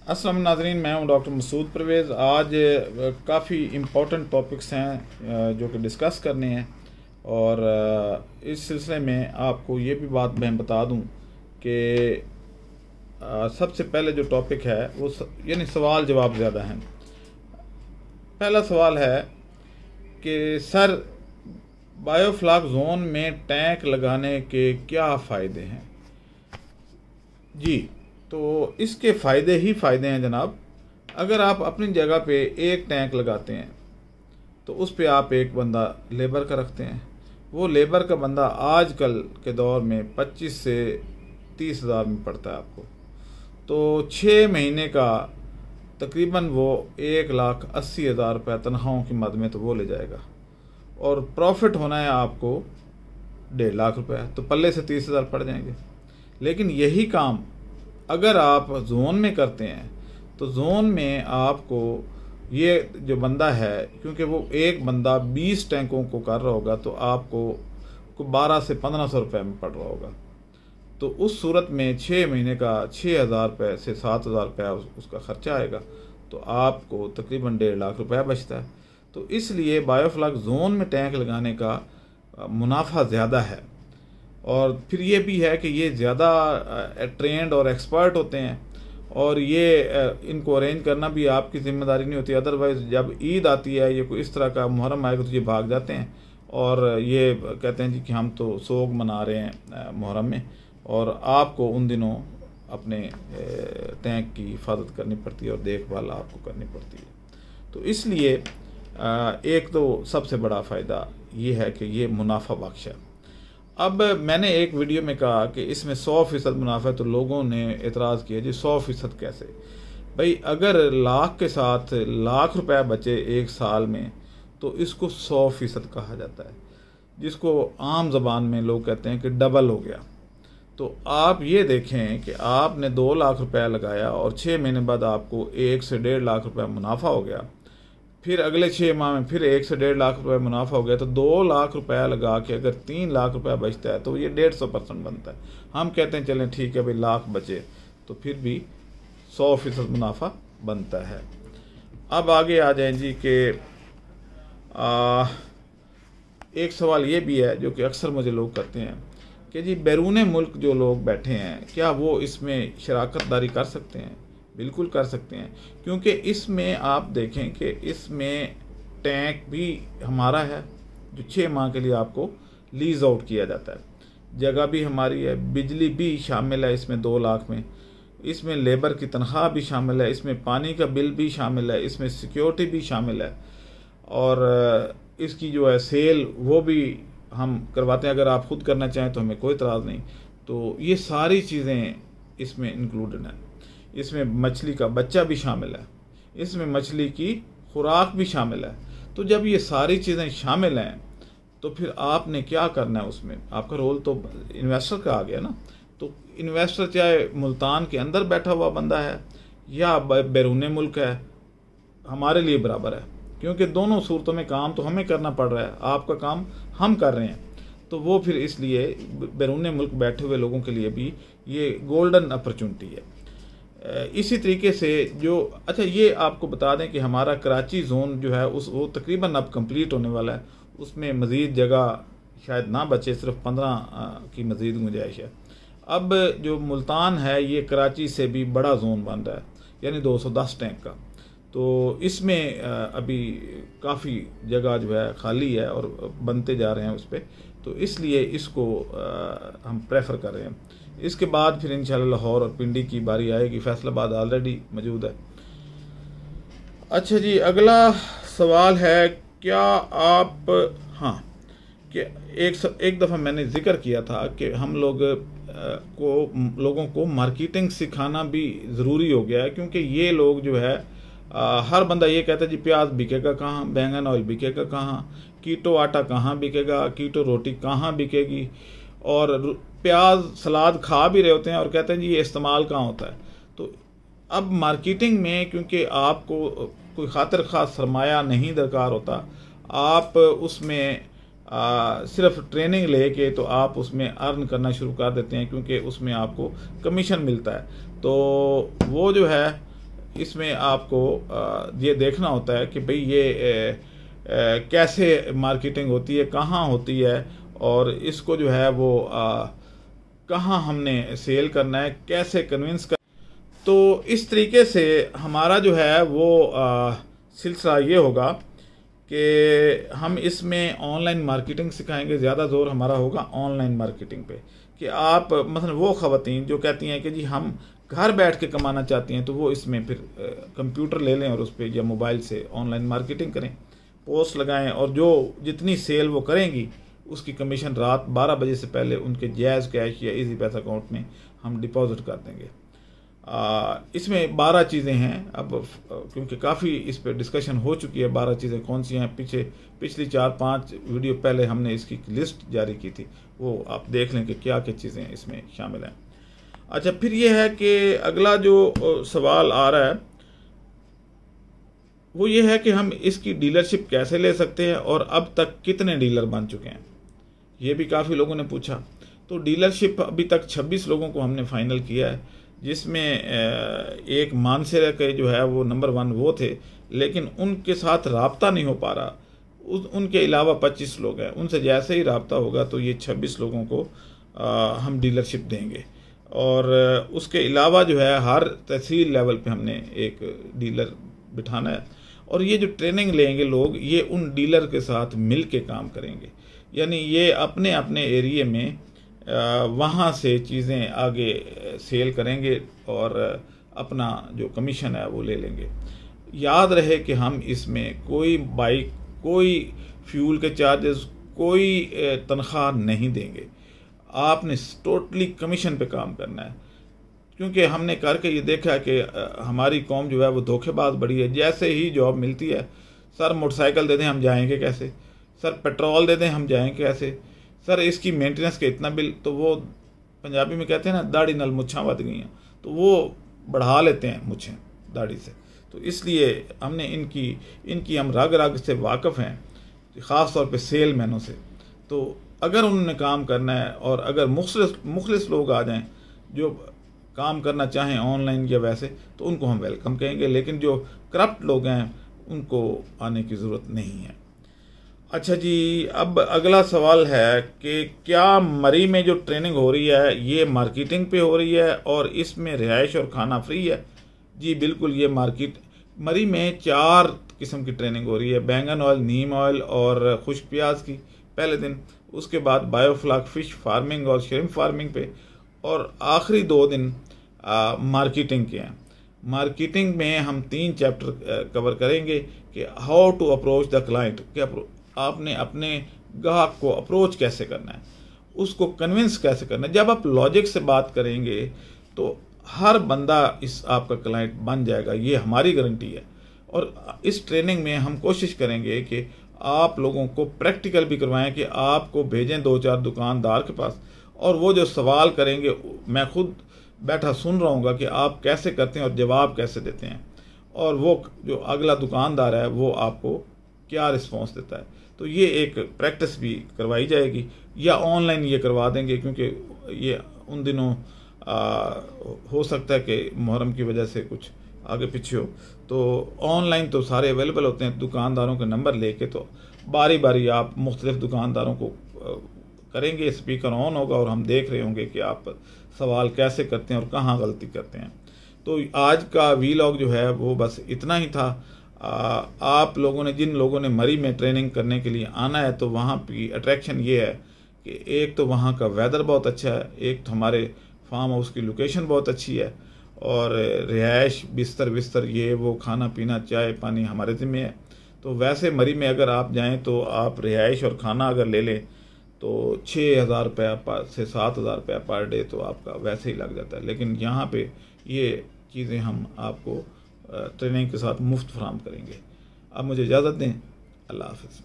अस्सलाम नाज़रीन, मैं हूं डॉक्टर मसूद परवेज़। आज काफ़ी इम्पोर्टेंट टॉपिक्स हैं जो कि डिस्कस करने हैं और इस सिलसिले में आपको ये भी बात मैं बता दूं कि सबसे पहले जो टॉपिक है वो यानी सवाल जवाब ज़्यादा हैं। पहला सवाल है कि सर बायोफ्लॉक जोन में टैंक लगाने के क्या फ़ायदे हैं? जी, तो इसके फ़ायदे ही फ़ायदे हैं जनाब। अगर आप अपनी जगह पे एक टैंक लगाते हैं तो उस पे आप एक बंदा लेबर का रखते हैं। वो लेबर का बंदा आजकल के दौर में 25 से 30 हज़ार में पड़ता है आपको। तो 6 महीने का तकरीबन वो 1,80,000 रुपये तनख्वाहों की मद में तो वो ले जाएगा और प्रॉफिट होना है आपको 1.5 लाख रुपये, तो पल्ले से 30,000 पड़ जाएंगे। लेकिन यही काम अगर आप जोन में करते हैं तो जोन में आपको ये जो बंदा है, क्योंकि वो एक बंदा 20 टैंकों को कर रहा होगा तो आपको 12 से 1500 रुपये में पड़ रहा होगा। तो उस सूरत में 6 महीने का 6,000 रुपये से 7,000 रुपया उसका खर्चा आएगा, तो आपको तकरीबन 1.5 लाख रुपया बचता है। तो इसलिए बायोफ्लॉक जोन में टैंक लगाने का मुनाफा ज़्यादा है। और फिर ये भी है कि ये ज़्यादा ट्रेंड और एक्सपर्ट होते हैं और ये इनको अरेंज करना भी आपकी ज़िम्मेदारी नहीं होती। अदरवाइज़ जब ईद आती है, ये कोई इस तरह का मुहर्रम आएगा तो ये भाग जाते हैं और ये कहते हैं जी कि हम तो सोग मना रहे हैं मुहर्रम में, और आपको उन दिनों अपने टैंक की हिफाजत करनी पड़ती है और देखभाल आपको करनी पड़ती है। तो इसलिए एक तो सबसे बड़ा फ़ायदा ये है कि ये मुनाफा बख्श है। अब मैंने एक वीडियो में कहा कि इसमें 100% मुनाफा है, तो लोगों ने एतराज़ किया जी 100% कैसे? भाई अगर लाख के साथ लाख रुपया बचे एक साल में तो इसको 100% कहा जाता है, जिसको आम ज़बान में लोग कहते हैं कि डबल हो गया। तो आप ये देखें कि आपने 2 लाख रुपया लगाया और 6 महीने बाद आपको 1 से 1.5 लाख रुपया मुनाफा हो गया। फिर अगले 6 माह में फिर 1 से 1.5 लाख रुपए मुनाफा हो गया। तो 2 लाख रुपया लगा के अगर 3 लाख रुपया बचता है तो ये 150% बनता है। हम कहते हैं चलें ठीक है भाई, लाख बचे तो फिर भी 100% मुनाफा बनता है। अब आगे आ जाएं जी कि एक सवाल ये भी है जो कि अक्सर मुझे लोग करते हैं कि जी बैरून मुल्क जो लोग बैठे हैं क्या वो इसमें शराकत दारी कर सकते हैं? बिल्कुल कर सकते हैं, क्योंकि इसमें आप देखें कि इसमें टैंक भी हमारा है जो 6 माह के लिए आपको लीज आउट किया जाता है, जगह भी हमारी है, बिजली भी शामिल है इसमें 2 लाख में, इसमें लेबर की तनख्वाह भी शामिल है, इसमें पानी का बिल भी शामिल है, इसमें सिक्योरिटी भी शामिल है और इसकी जो है सेल वो भी हम करवाते हैं। अगर आप खुद करना चाहें तो हमें कोई इतराज़ नहीं। तो ये सारी चीज़ें इसमें इंक्लूडेड हैं। इसमें मछली का बच्चा भी शामिल है, इसमें मछली की खुराक भी शामिल है। तो जब ये सारी चीज़ें शामिल हैं तो फिर आपने क्या करना है? उसमें आपका रोल तो इन्वेस्टर का आ गया ना। तो इन्वेस्टर चाहे मुल्तान के अंदर बैठा हुआ बंदा है या बैरून मुल्क है, हमारे लिए बराबर है, क्योंकि दोनों सूरतों में काम तो हमें करना पड़ रहा है, आपका काम हम कर रहे हैं। तो वो फिर इसलिए बैरून मुल्क बैठे हुए लोगों के लिए भी ये गोल्डन अपॉर्चुनिटी है। इसी तरीके से जो अच्छा ये आपको बता दें कि हमारा कराची जोन जो है वो तकरीबन अब कंप्लीट होने वाला है। उसमें मज़ीद जगह शायद ना बचे, सिर्फ 15 की मज़ीद गुंजाइश है। अब जो मुल्तान है ये कराची से भी बड़ा जोन बन रहा है, यानी 210 टैंक का। तो इसमें अभी काफ़ी जगह जो है खाली है और बनते जा रहे हैं उस पर, तो इसलिए इसको हम प्रेफर कर रहे हैं। इसके बाद फिर इंशाल्लाह लाहौर और पिंडी की बारी आएगी, फैसलाबाद ऑलरेडी मौजूद है। अच्छा जी, अगला सवाल है क्या आप कि एक दफ़ा मैंने जिक्र किया था कि हम लोगों को मार्केटिंग सिखाना भी ज़रूरी हो गया है, क्योंकि ये लोग जो है हर बंदा ये कहता है जी प्याज बिकेगा कहाँ, बैंगन ऑयल बिकेगा कहाँ, कीटो आटा कहाँ बिकेगा, कीटो रोटी कहाँ बिकेगी, और प्याज सलाद खा भी रहे होते हैं और कहते हैं जी ये इस्तेमाल कहाँ होता है। तो अब मार्केटिंग में क्योंकि आपको कोई खातिर ख़ास सरमाया नहीं दरकार होता, आप उसमें सिर्फ ट्रेनिंग लेके तो आप उसमें अर्न करना शुरू कर देते हैं, क्योंकि उसमें आपको कमीशन मिलता है। तो वो जो है इसमें आपको ये देखना होता है कि भाई ये कैसे मार्केटिंग होती है, कहाँ होती है, और इसको जो है वो कहाँ हमने सेल करना है, कैसे कन्विंस कर। तो इस तरीके से हमारा जो है वो सिलसिला ये होगा कि हम इसमें ऑनलाइन मार्केटिंग सिखाएंगे। ज़्यादा जोर हमारा होगा ऑनलाइन मार्केटिंग पे, कि आप मतलब वो ख़वातीन जो कहती हैं कि जी हम घर बैठ के कमाना चाहती हैं, तो वो इसमें फिर कंप्यूटर ले लें और उस पर या मोबाइल से ऑनलाइन मार्केटिंग करें, पोस्ट लगाएं, और जो जितनी सेल वो करेंगी उसकी कमीशन रात 12 बजे से पहले उनके जायज़ कैश या इजी पैसा अकाउंट में हम डिपॉजिट कर देंगे। इसमें 12 चीज़ें हैं। अब क्योंकि काफ़ी इस पर डिस्कशन हो चुकी है, 12 चीज़ें कौन सी हैं, पिछली 4-5 वीडियो पहले हमने इसकी लिस्ट जारी की थी, वो आप देख लें कि क्या क्या चीज़ें इसमें शामिल हैं। अच्छा, फिर ये है कि अगला जो सवाल आ रहा है वो ये है कि हम इसकी डीलरशिप कैसे ले सकते हैं और अब तक कितने डीलर बन चुके हैं, ये भी काफ़ी लोगों ने पूछा। तो डीलरशिप अभी तक 26 लोगों को हमने फाइनल किया है, जिसमें एक मानसरा के जो है वो नंबर 1 वो थे, लेकिन उनके साथ राब्ता नहीं हो पा रहा। उनके अलावा 25 लोग हैं, उनसे जैसे ही राब्ता होगा तो ये 26 लोगों को हम डीलरशिप देंगे। और उसके अलावा जो है हर तहसील लेवल पे हमने एक डीलर बिठाना है, और ये जो ट्रेनिंग लेंगे लोग, ये उन डीलर के साथ मिल के काम करेंगे, यानी ये अपने अपने एरिए में वहाँ से चीज़ें आगे सेल करेंगे और अपना जो कमीशन है वो ले लेंगे। याद रहे कि हम इसमें कोई बाइक, कोई फ्यूल के चार्जेस, कोई तनख्वाह नहीं देंगे। आपने टोटली कमीशन पे काम करना है, क्योंकि हमने करके ये देखा है कि हमारी कौम जो है वो धोखेबाज बड़ी है। जैसे ही जॉब मिलती है, सर मोटरसाइकिल दे दें हम जाएंगे कैसे, सर पेट्रोल दे दें हम जाएंगे कैसे, सर इसकी मेंटेनेंस के इतना बिल, तो वो पंजाबी में कहते हैं ना दाढ़ी नल मुच्छां वध गई हैं, तो वो बढ़ा लेते हैं मुच्छें दाढ़ी से। तो इसलिए हमने इनकी हम रग रग से वाकिफ़ हैं, ख़ास तौर पे सेल मैनों से। तो अगर उन्होंने काम करना है और अगर मुखलिस लोग आ जाएं जो काम करना चाहें ऑनलाइन या वैसे, तो उनको हम वेलकम कहेंगे, लेकिन जो करप्ट लोग हैं उनको आने की ज़रूरत नहीं है। अच्छा जी, अब अगला सवाल है कि क्या मरी में जो ट्रेनिंग हो रही है ये मार्केटिंग पे हो रही है और इसमें रिहाइश और खाना फ्री है? जी बिल्कुल, ये मरी में 4 किस्म की ट्रेनिंग हो रही है। बैंगन ऑयल, नीम ऑयल और खुश्क प्याज की पहले दिन, उसके बाद बायोफ्लाक फिश फार्मिंग और श्रिम्प फार्मिंग पे, और आखिरी 2 दिन मार्केटिंग के हैं। मार्केटिंग में हम 3 चैप्टर कवर करेंगे कि how to approach the client, कि आपने अपने ग्राहक को अप्रोच कैसे करना है, उसको कन्विंस कैसे करना है। जब आप लॉजिक से बात करेंगे तो हर बंदा इस आपका क्लाइंट बन जाएगा, ये हमारी गारंटी है। और इस ट्रेनिंग में हम कोशिश करेंगे कि आप लोगों को प्रैक्टिकल भी करवाएं, कि आपको भेजें 2-4 दुकानदार के पास, और वो जो सवाल करेंगे मैं खुद बैठा सुन रहा हूँ कि आप कैसे करते हैं और जवाब कैसे देते हैं, और वो जो अगला दुकानदार है वो आपको क्या रिस्पॉन्स देता है। तो ये एक प्रैक्टिस भी करवाई जाएगी, या ऑनलाइन ये करवा देंगे, क्योंकि ये उन दिनों हो सकता है कि मुहर्रम की वजह से कुछ आगे पीछे हो, तो ऑनलाइन तो सारे अवेलेबल होते हैं। दुकानदारों के नंबर लेके तो बारी बारी आप मुख्तलिफ दुकानदारों को करेंगे, स्पीकर ऑन होगा और हम देख रहे होंगे कि आप सवाल कैसे करते हैं और कहाँ गलती करते हैं। तो आज का वीलॉग जो है वो बस इतना ही था। आप लोगों ने, जिन लोगों ने मरी में ट्रेनिंग करने के लिए आना है, तो वहाँ की अट्रैक्शन ये है कि एक तो वहाँ का वेदर बहुत अच्छा है, एक तो हमारे फार्म हाउस की लोकेशन बहुत अच्छी है, और रिहाइश, बिस्तर ये वो, खाना पीना चाय पानी हमारे ज़िम्मे है। तो वैसे मरी में अगर आप जाएं तो आप रिहाइश और खाना अगर ले लें तो 6,000 रुपये से 7,000 रुपये पर डे तो आपका वैसे ही लग जाता है। लेकिन यहाँ पे ये चीज़ें हम आपको ट्रेनिंग के साथ मुफ्त फराहम करेंगे। अब मुझे इजाज़त दें, अल्लाह हाफ़िज़।